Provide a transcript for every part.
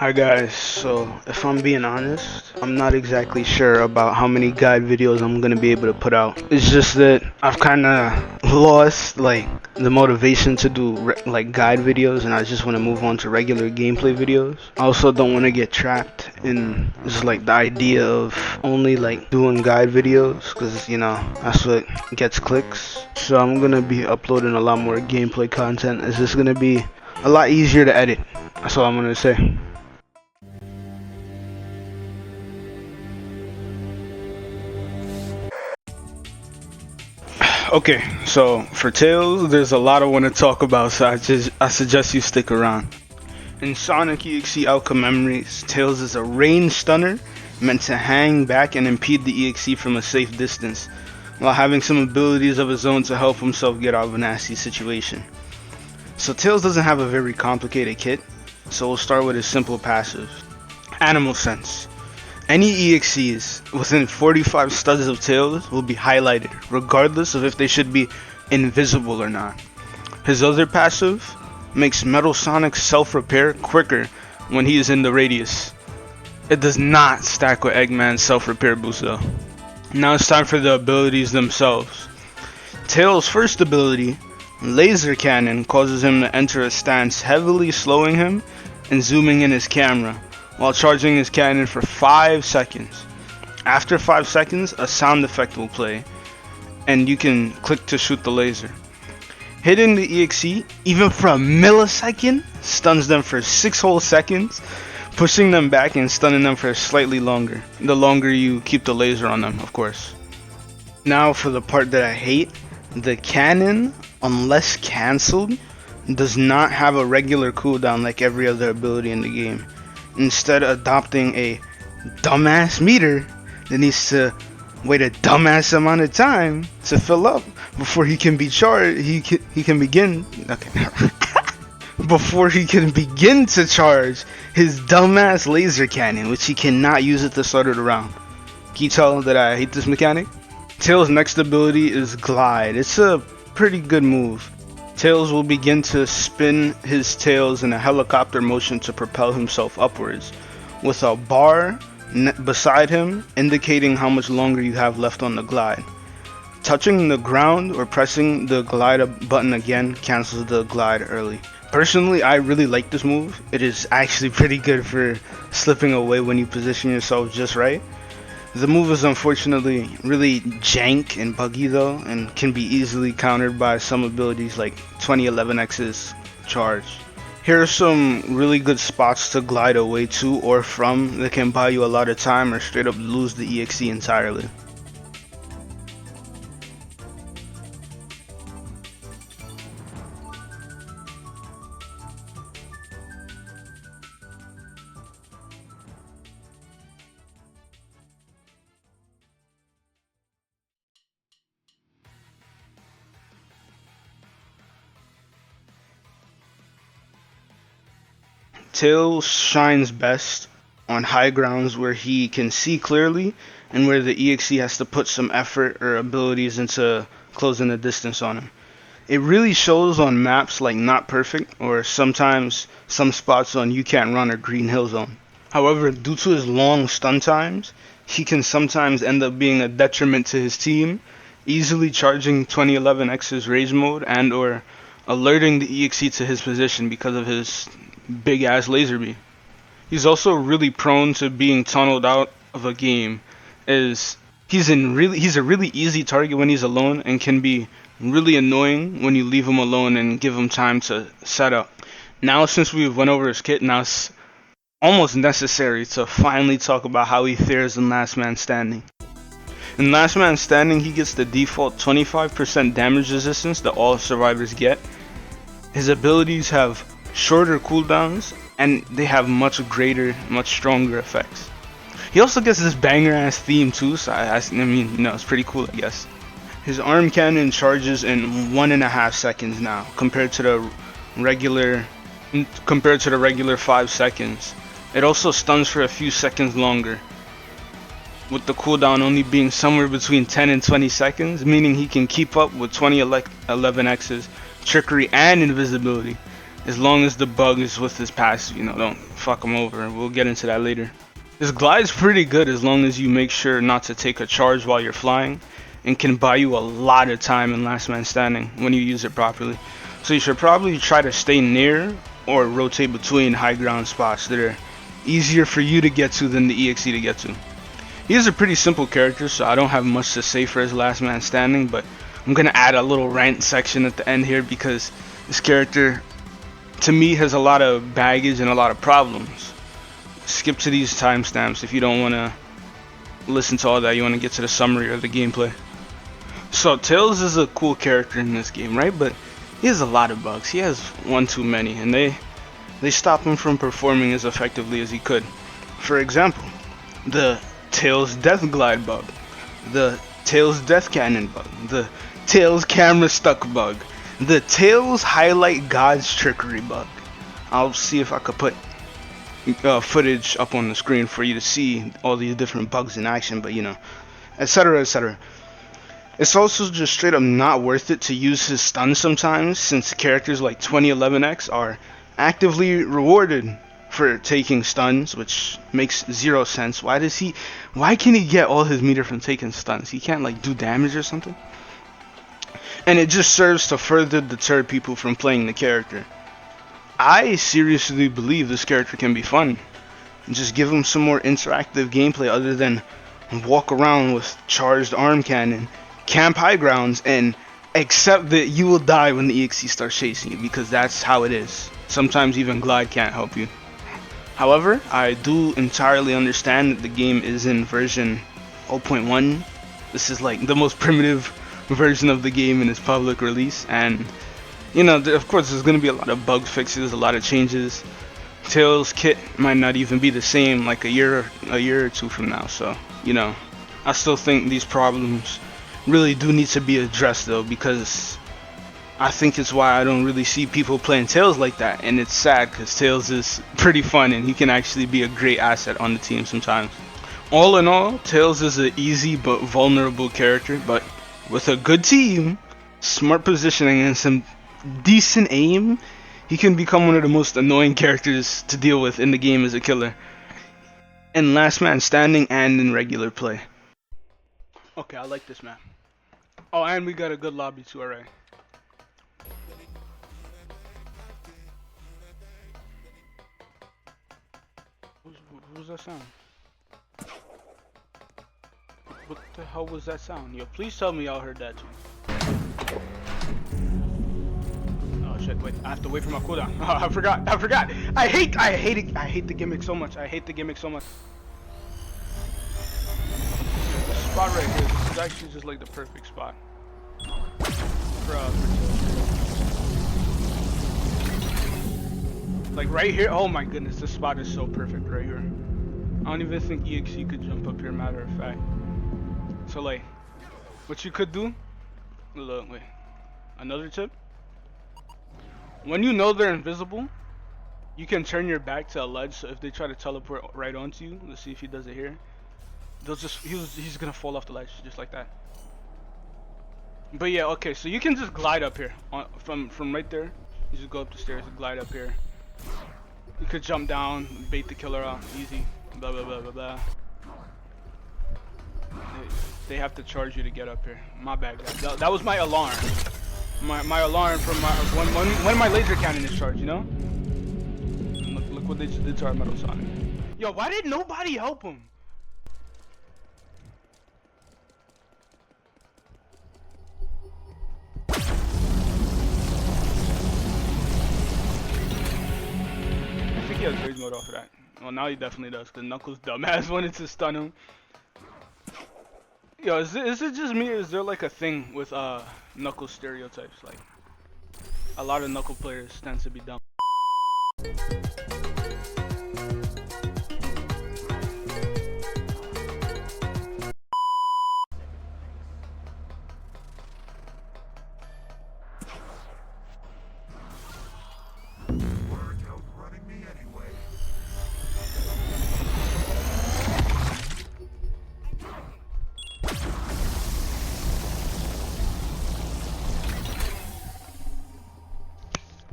Hi guys, so if I'm being honest, I'm not exactly sure about how many guide videos I'm gonna be able to put out. It's just that I've kind of lost like the motivation to do like guide videos, and I just want to move on to regular gameplay videos. I also don't want to get trapped in just like the idea of only like doing guide videos, because that's what gets clicks. So I'm gonna be uploading a lot more gameplay content. It's just gonna be a lot easier to edit. That's all I'm gonna say. Okay, so for Tails, there's a lot I want to talk about, so I suggest you stick around. In Sonic.EXE Outcome Memories, Tails is a range stunner meant to hang back and impede the EXE from a safe distance, while having some abilities of his own to help himself get out of a nasty situation. So Tails doesn't have a very complicated kit, so we'll start with his simple passive. Animal Sense. Any EXEs within 45 studs of Tails will be highlighted, regardless of if they should be invisible or not. His other passive makes Metal Sonic's self-repair quicker when he is in the radius. It does not stack with Eggman's self-repair boost though. Now it's time for the abilities themselves. Tails' first ability, Laser Cannon, causes him to enter a stance, heavily slowing him and zooming in his camera, while charging his cannon for 5 seconds. After 5 seconds, a sound effect will play, and you can click to shoot the laser. Hitting the EXE, even for a millisecond, stuns them for 6 whole seconds, pushing them back and stunning them for slightly longer. The longer you keep the laser on them, of course. Now for the part that I hate, the cannon, unless cancelled, does not have a regular cooldown like every other ability in the game. Instead adopting a dumbass meter that needs to wait a dumbass amount of time to fill up before he can be charged. He can begin. Okay. Before he can begin to charge his dumbass laser cannon, which he cannot use at the start of the round. Can you tell that I hate this mechanic? Tails' next ability is Glide. It's a pretty good move. Tails will begin to spin his tails in a helicopter motion to propel himself upwards, with a bar beside him indicating how much longer you have left on the glide. Touching the ground or pressing the glide button again cancels the glide early. Personally, I really like this move. It is actually pretty good for slipping away when you position yourself just right. The move is unfortunately really jank and buggy though, and can be easily countered by some abilities like 2011X's charge. Here are some really good spots to glide away to or from that can buy you a lot of time or straight up lose the EXE entirely. Tails shines best on high grounds where he can see clearly and where the EXE has to put some effort or abilities into closing the distance on him. It really shows on maps like Not Perfect or sometimes some spots on You Can't Run or Green Hill Zone. However, due to his long stun times, he can sometimes end up being a detriment to his team, easily charging 2011X's Rage Mode and or alerting the EXE to his position because of his big ass laser beam. He's also really prone to being tunneled out of a game, as he's a really easy target when he's alone and can be really annoying when you leave him alone and give him time to set up. Now since we've went over his kit, now it's almost necessary to finally talk about how he fares in Last Man Standing. In Last Man Standing, he gets the default 25% damage resistance that all survivors get. His abilities have shorter cooldowns and they have much greater, much stronger effects. He also gets this banger ass theme too, so I mean, it's pretty cool, I guess. His arm cannon charges in 1.5 seconds now, compared to the regular 5 seconds. It also stuns for a few seconds longer, with the cooldown only being somewhere between 10 and 20 seconds, meaning he can keep up with 2011X's trickery and invisibility. as long as the bug is with his passive, you know, don't fuck him over. We'll get into that later. His glide's pretty good as long as you make sure not to take a charge while you're flying, and can buy you a lot of time in Last Man Standing when you use it properly. So you should probably try to stay near or rotate between high ground spots that are easier for you to get to than the EXE to get to. He is a pretty simple character, so I don't have much to say for his Last Man Standing, but I'm gonna add a little rant section at the end here because this character, to me, has a lot of baggage and a lot of problems. Skip to these timestamps if you don't want to listen to all that. You want to get to the summary or the gameplay. So Tails is a cool character in this game, right? But he has a lot of bugs. He has one too many, and they stop him from performing as effectively as he could. For example, the Tails Death Glide bug, the Tails Death Cannon bug, the Tails Camera Stuck bug, the Tails Highlight God's Trickery bug. I'll see if I could put footage up on the screen for you to see all these different bugs in action, but you know, etc, etc. It's also just straight up not worth it to use his stuns sometimes, since characters like 2011X are actively rewarded for taking stuns, which makes zero sense. Why can he get all his meter from taking stuns? He can't like do damage or something? And it just serves to further deter people from playing the character. I seriously believe this character can be fun. Just give him some more interactive gameplay other than walk around with charged arm cannon, camp high grounds, and accept that you will die when the EXE starts chasing you, because that's how it is. Sometimes even glide can't help you. However, I do entirely understand that the game is in version 0.1. This is like the most primitive version of the game in its public release, and you know, of course there's going to be a lot of bug fixes, a lot of changes. Tails kit might not even be the same like a year or two from now, so you know, I still think these problems really do need to be addressed though, because I think it's why I don't really see people playing Tails like that, and it's sad because Tails is pretty fun and he can actually be a great asset on the team sometimes. All in all, Tails is an easy but vulnerable character, but with a good team, smart positioning, and some decent aim, he can become one of the most annoying characters to deal with in the game as a killer, in Last Man Standing and in regular play. Okay, I like this map. Oh, and we got a good lobby too, alright. What was that sound? What the hell was that sound? Yo, please tell me y'all heard that too. Oh shit, wait, I have to wait for my cooldown. Oh, I forgot. I hate the gimmick so much. This spot right here, this is actually just like the perfect spot. Like right here, oh my goodness, this spot is so perfect right here. I don't even think EXE could jump up here, matter of fact. So like, what you could do, look, wait, another tip. When you know they're invisible, you can turn your back to a ledge, so if they try to teleport right onto you, let's see if he does it here. He's gonna fall off the ledge, just like that. But yeah, okay, so you can just glide up here, from right there. You just go up the stairs and glide up here. You could jump down, bait the killer out, easy, blah blah blah blah blah. They have to charge you to get up here. My bad, guys. That was my alarm. My alarm from when my laser cannon is charged, you know? Look what they just did to our Metal Sonic. Yo, why did nobody help him? I think he has rage mode off of that. Well, now he definitely does, because Knuckles dumbass wanted to stun him. Yo, is it just me, or is there like a thing with Knuckles stereotypes? Like, a lot of Knuckle players tend to be dumb.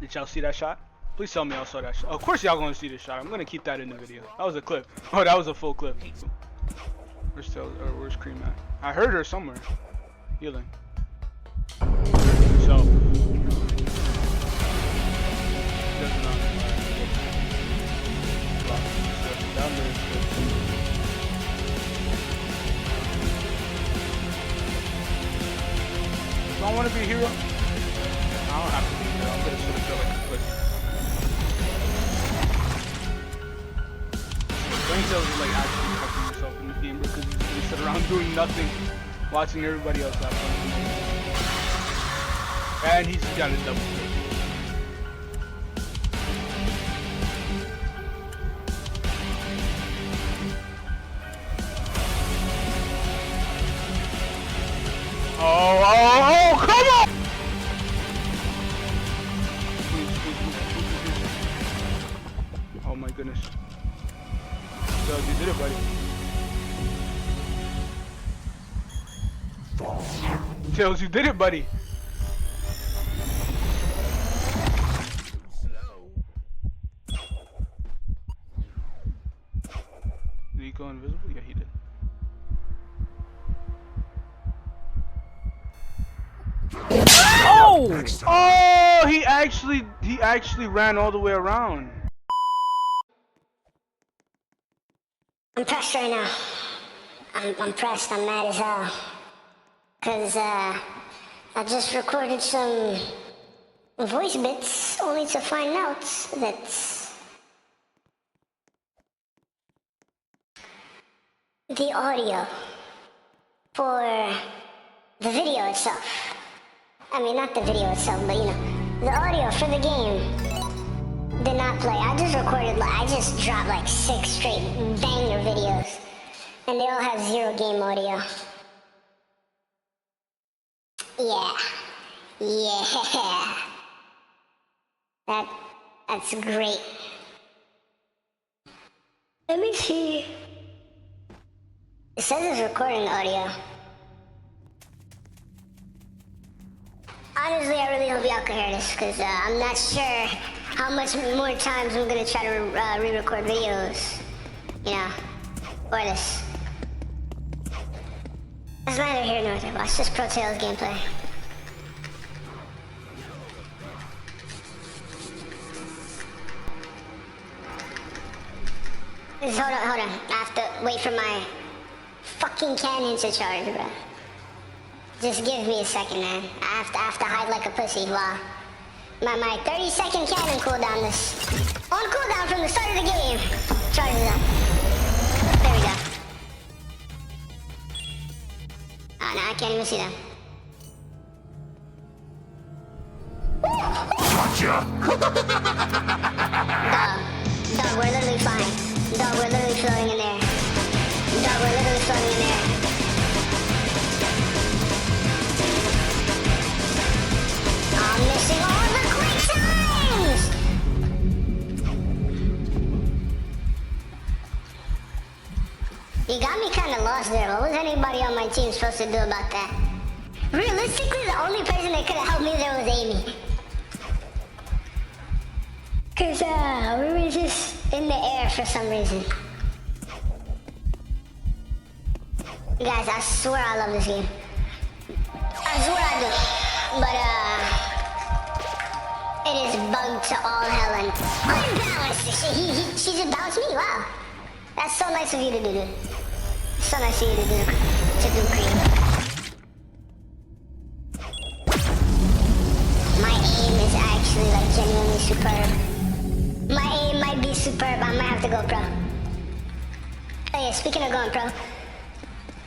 Did y'all see that shot? Please tell me y'all saw that shot. Of course y'all gonna see this shot. I'm gonna keep that in the video. That was a clip. Oh, that was a full clip. Where's Tails, or where's Cream at? I heard her somewhere. Healing. So. Down there. Do I want to be a hero? I don't have to be a hero. I'm gonna sort of feel like a pussy. Brain cells is like actually fucking yourself in the game because you sit around doing nothing, watching everybody else have fun. And he's got a double kill. Oh, come on! Oh my goodness. So you did it, buddy. Tails, you did it, buddy. Did he go invisible? Yeah, he did. Oh! Oh! He actually ran all the way around. I'm pressed right now. I'm pressed. I'm mad as hell. Cause I just recorded some voice bits, only to find out that the audio for the video itself. I mean, not the video itself, but you know, the audio for the game did not play. I just dropped like 6 straight banger videos, and they all have 0 game audio. Yeah. That's great. Let me see. It says it's recording the audio. Honestly, I really hope y'all can hear this, because I'm not sure how much more times I'm going to try to re-record videos, you know, for this. That's neither here nor there. Watch this Pro Tails gameplay. Hold on. I have to wait for my fucking cannon to charge, bro. Just give me a second, man. I have to hide like a pussy while my 30-second cannon cooldown is on cooldown from the start of the game. Charges up. There we go. Oh, no, I can't even see them. Gotcha! Dog, we're literally flying. Dog, we're literally floating in there. Dog, we're literally floating in there. I'm missing all the quick times! You got me kind of lost there. What was anybody on my team supposed to do about that? Realistically, the only person that could have helped me there was Amy. Cause we were just in the air for some reason. Guys, I swear I love this game. I swear I do. But it is bugged to all hell and unbalanced. She just bounced me. Wow, that's so nice of you to do, dude. So nice of you to do, Cream. My aim is actually like genuinely superb. My aim might be superb. I might have to go pro. Oh yeah, speaking of going pro,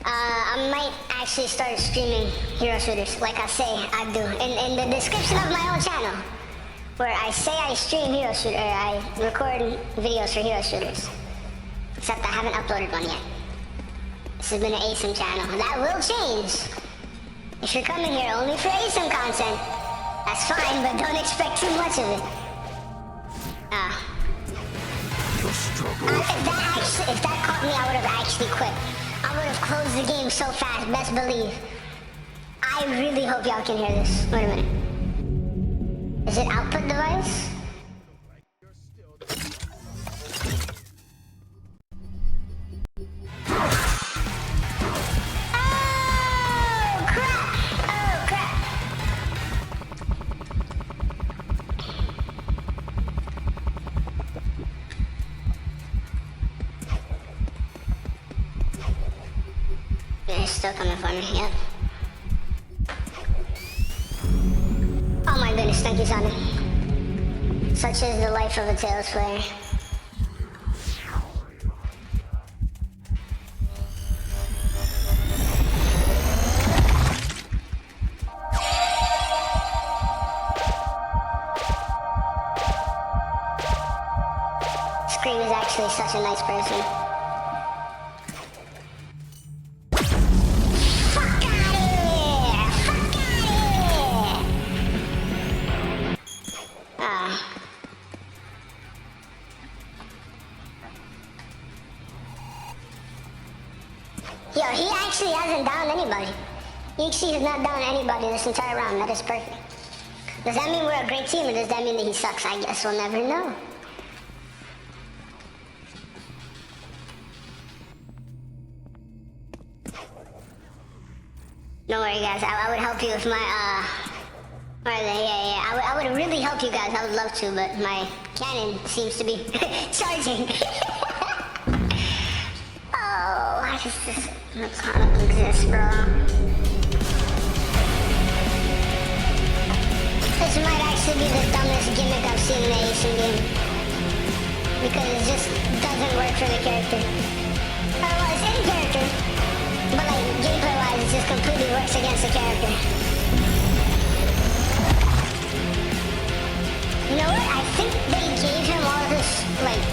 I might actually start streaming hero shooters, like I say I do. In the description of my own channel, where I say I stream hero shooter, I record videos for hero shooters. Except I haven't uploaded one yet. This has been an ASIM channel. That will change. If you're coming here only for ASIM content, that's fine, but don't expect too much of it. If that caught me, I would have actually quit. I would have closed the game so fast, best believe. I really hope y'all can hear this. Wait a minute. Is it output device? he's still coming for me, yep. Oh my goodness, thank you, Sonic. Such is the life of a Tails player. Scream is actually such a nice person. Fuck out of here! Fuck out of here! Ah. Yo, he actually hasn't downed anybody. EXE has not downed anybody this entire round. That is perfect. Does that mean we're a great team, or does that mean that he sucks? I guess we'll never know. Don't worry, guys. I would help you if my, Where are they? Yeah. I would really help you guys. I would love to, but my cannon seems to be charging. Oh, why does this mechanic exist, bro? This might actually be the dumbest gimmick I've seen in an Asian game. Because it just doesn't work for the character. Or well, it's in character. But like, gameplay-wise, it just completely works against the character. You know what? I think they gave him all this, like,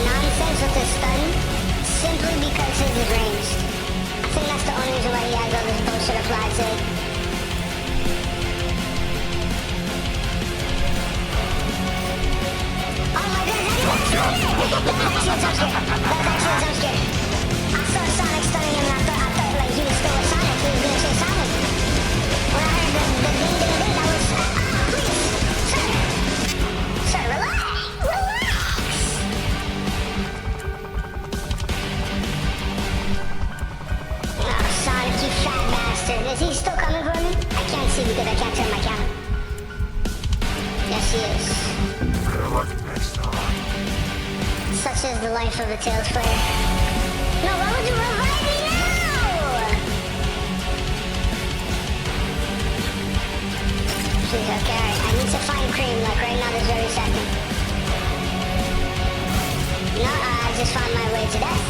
nonsense with the stun simply because his is ranged. I think that's the only reason why he has all this bullshit applied to it. Oh my goodness, that was actually a jump scare. That was actually a jump scare. I saw Sonic stunning him and I thought like he was still with Sonic. He was gonna say Sonic. When I heard the ding ding ding, I was, please, sir. Sir, relax. Oh, Sonic, you fat bastard. Is he still coming for me? I can't see because I can't turn my camera. Yes, he is. Such is the life of a Tails player. No, why would you revive me now? Please, okay, I need to find Cream, like right now, this very second. No, I just found my way to death.